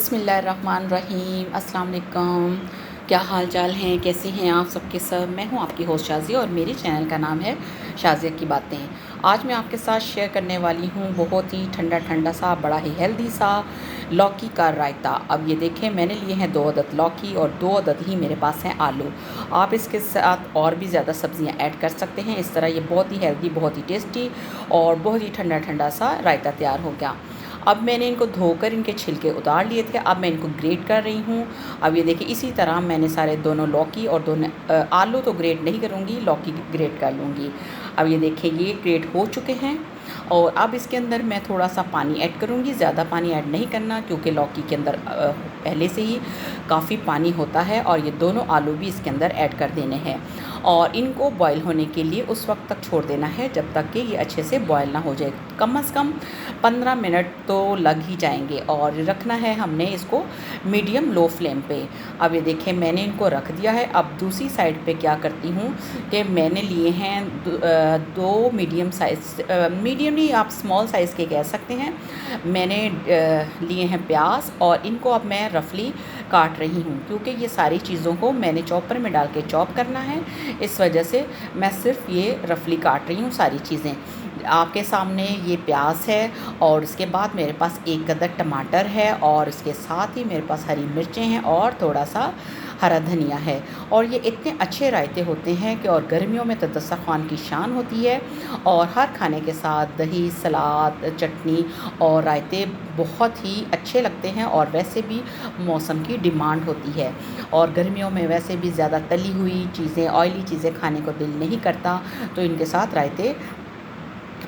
बिस्मिल्लाहिर्रहमानिर्रहीम। अस्सलाम वालेकुम। क्या हाल चाल हैं, कैसे हैं आप सबके सब। मैं हूं आपकी होस्ट शाज़िया और मेरे चैनल का नाम है शाज़िया की बातें। आज मैं आपके साथ शेयर करने वाली हूं बहुत ही ठंडा ठंडा सा बड़ा ही हेल्दी सा लौकी का रायता। अब ये देखें, मैंने लिए हैं 2 अदद लौकी और 2 अदद ही मेरे पास हैं आलू। आप इसके साथ और भी ज़्यादा सब्ज़ियाँ ऐड कर सकते हैं। इस तरह ये बहुत ही हेल्दी, बहुत ही टेस्टी और बहुत ही ठंडा ठंडा सा रायता तैयार हो गया। अब मैंने इनको धोकर इनके छिलके उतार लिए थे। अब मैं इनको ग्रेट कर रही हूँ। अब ये देखिए, इसी तरह मैंने सारे दोनों लौकी और दोनों आलू तो ग्रेट नहीं करूँगी, लौकी ग्रेट कर लूँगी। अब ये देखिए, ये ग्रेट हो चुके हैं और अब इसके अंदर मैं थोड़ा सा पानी ऐड करूँगी। ज़्यादा पानी ऐड नहीं करना क्योंकि लौकी के अंदर पहले से ही काफ़ी पानी होता है और ये दोनों आलू भी इसके अंदर ऐड कर देने हैं और इनको बॉईल होने के लिए उस वक्त तक छोड़ देना है जब तक कि ये अच्छे से बॉईल ना हो जाए। कम से कम 15 मिनट तो लग ही जाएंगे और रखना है हमने इसको मीडियम लो फ्लेम पे। अब ये देखें, मैंने इनको रख दिया है। अब दूसरी साइड पे क्या करती हूँ कि मैंने लिए हैं 2 मीडियम साइज़, मीडियम नहीं, आप स्मॉल साइज़ के कह सकते हैं। मैंने लिए हैं प्याज और इनको अब मैं रफली काट रही हूँ क्योंकि ये सारी चीज़ों को मैंने चॉपर में डाल के चॉप करना है। इस वजह से मैं सिर्फ ये रफली काट रही हूँ सारी चीज़ें। आपके सामने ये प्याज है और उसके बाद मेरे पास 1 कदर टमाटर है और इसके साथ ही मेरे पास हरी मिर्चें हैं और थोड़ा सा हरा धनिया है। और ये इतने अच्छे रायते होते हैं कि और गर्मियों में तो दस्तरख़्वान की शान होती है और हर खाने के साथ दही, सलाद, चटनी और रायते बहुत ही अच्छे लगते हैं। और वैसे भी मौसम की डिमांड होती है और गर्मियों में वैसे भी ज़्यादा तली हुई चीज़ें, ऑयली चीज़ें खाने को दिल नहीं करता, तो इनके साथ रायते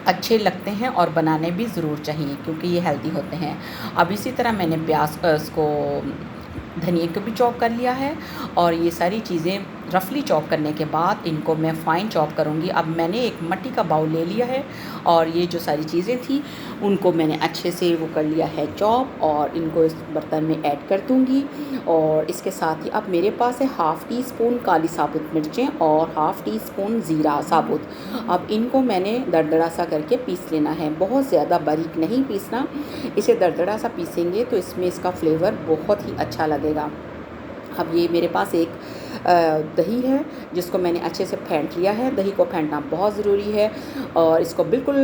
अच्छे लगते हैं और बनाने भी ज़रूर चाहिए क्योंकि ये हेल्दी होते हैं। अब इसी तरह मैंने प्याज इसको धनिए को भी चॉप कर लिया है और ये सारी चीज़ें रफली चॉप करने के बाद इनको मैं फ़ाइन चॉप करूँगी। अब मैंने एक मिट्टी का बाउल ले लिया है और ये जो सारी चीज़ें थी उनको मैंने अच्छे से वो कर लिया है चॉप और इनको इस बर्तन में ऐड कर दूँगी। और इसके साथ ही अब मेरे पास है 1/2 टी स्पून काली साबुत मिर्चें और 1/2 टी स्पून ज़ीरा साबुत। अब इनको मैंने दरदरा सा करके पीस लेना है, बहुत ज़्यादा बारीक नहीं पीसना। इसे दरदरा सा पीसेंगे तो इसमें इसका फ्लेवर बहुत ही अच्छा लगेगा। अब ये मेरे पास एक दही है जिसको मैंने अच्छे से फेंट लिया है। दही को फेंटना बहुत ज़रूरी है और इसको बिल्कुल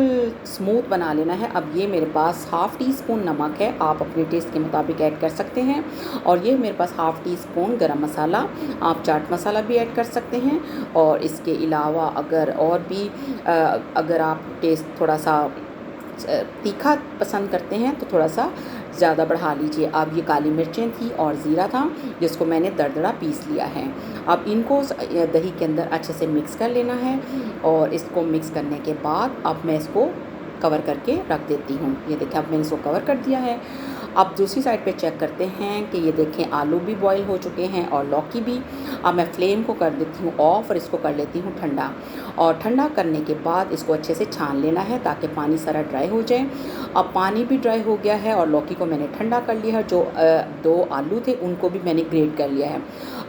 स्मूथ बना लेना है। अब ये मेरे पास 1/2 टी स्पून नमक है, आप अपने टेस्ट के मुताबिक ऐड कर सकते हैं। और ये मेरे पास 1/2 टी स्पून गरम मसाला, आप चाट मसाला भी ऐड कर सकते हैं। और इसके अलावा अगर और भी अगर आप टेस्ट थोड़ा सा तीखा पसंद करते हैं तो थोड़ा सा ज़्यादा बढ़ा लीजिए। अब ये काली मिर्चें थी और ज़ीरा था जिसको मैंने दरदरा पीस लिया है। अब इनको दही के अंदर अच्छे से मिक्स कर लेना है और इसको मिक्स करने के बाद अब मैं इसको कवर करके रख देती हूँ। ये देखिए, अब मैंने इसको कवर कर दिया है। अब दूसरी साइड पे चेक करते हैं कि ये देखें, आलू भी बॉईल हो चुके हैं और लौकी भी। अब मैं फ्लेम को कर देती हूँ ऑफ और इसको कर लेती हूँ ठंडा। और ठंडा करने के बाद इसको अच्छे से छान लेना है ताकि पानी सारा ड्राई हो जाए। अब पानी भी ड्राई हो गया है और लौकी को मैंने ठंडा कर लिया है। जो 2 आलू थे उनको भी मैंने ग्रेट कर लिया है।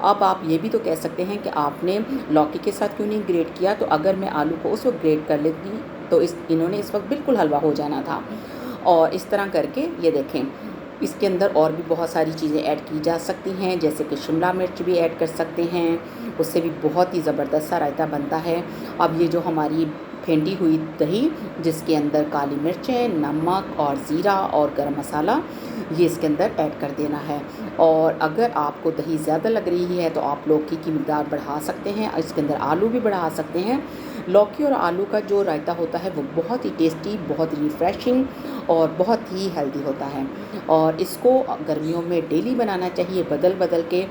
अब आप ये भी तो कह सकते हैं कि आपने लौकी के साथ क्यों नहीं ग्रेट किया, तो अगर मैं आलू को उस वक्त ग्रेट कर लेती तो इन्होंने इस वक्त बिल्कुल हलवा हो जाना था। और इस तरह करके ये देखें, इसके अंदर और भी बहुत सारी चीज़ें ऐड की जा सकती हैं, जैसे कि शिमला मिर्च भी ऐड कर सकते हैं, उससे भी बहुत ही ज़बरदस्त सा रायता बनता है। अब ये जो हमारी फेंटी हुई दही जिसके अंदर काली मिर्चें, नमक और ज़ीरा और गरम मसाला, ये इसके अंदर ऐड कर देना है। और अगर आपको दही ज़्यादा लग रही है तो आप लौकी की मिक़दार बढ़ा सकते हैं, इसके अंदर आलू भी बढ़ा सकते हैं। लौकी और आलू का जो रायता होता है वो बहुत ही टेस्टी, बहुत ही रिफ़्रेशिंग और बहुत ही हेल्दी होता है। और इसको गर्मियों में डेली बनाना चाहिए, बदल बदल के।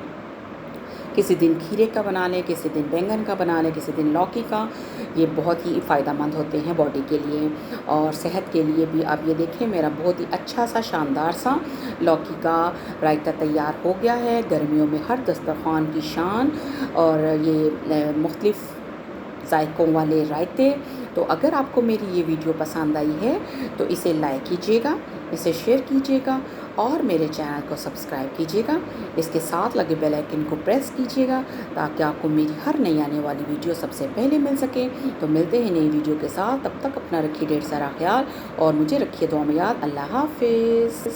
किसी दिन खीरे का बना लें, किसी दिन बैंगन का बना लें, किसी दिन लौकी का। ये बहुत ही फ़ायदेमंद होते हैं बॉडी के लिए और सेहत के लिए भी। आप ये देखें, मेरा बहुत ही अच्छा सा शानदार सा लौकी का रायता तैयार हो गया है। गर्मियों में हर दस्तरख़्वान की शान और ये मुख्तलिफ़ ज़ायक़ों वाले रायते। तो अगर आपको मेरी ये वीडियो पसंद आई है तो इसे लाइक कीजिएगा, इसे शेयर कीजिएगा और मेरे चैनल को सब्सक्राइब कीजिएगा। इसके साथ लगे बेल आइकन को प्रेस कीजिएगा ताकि आपको मेरी हर नई आने वाली वीडियो सबसे पहले मिल सके। तो मिलते हैं नई वीडियो के साथ, तब तक अपना रखिए ढेर सारा ख्याल और मुझे रखिए दुआ में याद। अल्लाह हाफ़िज़।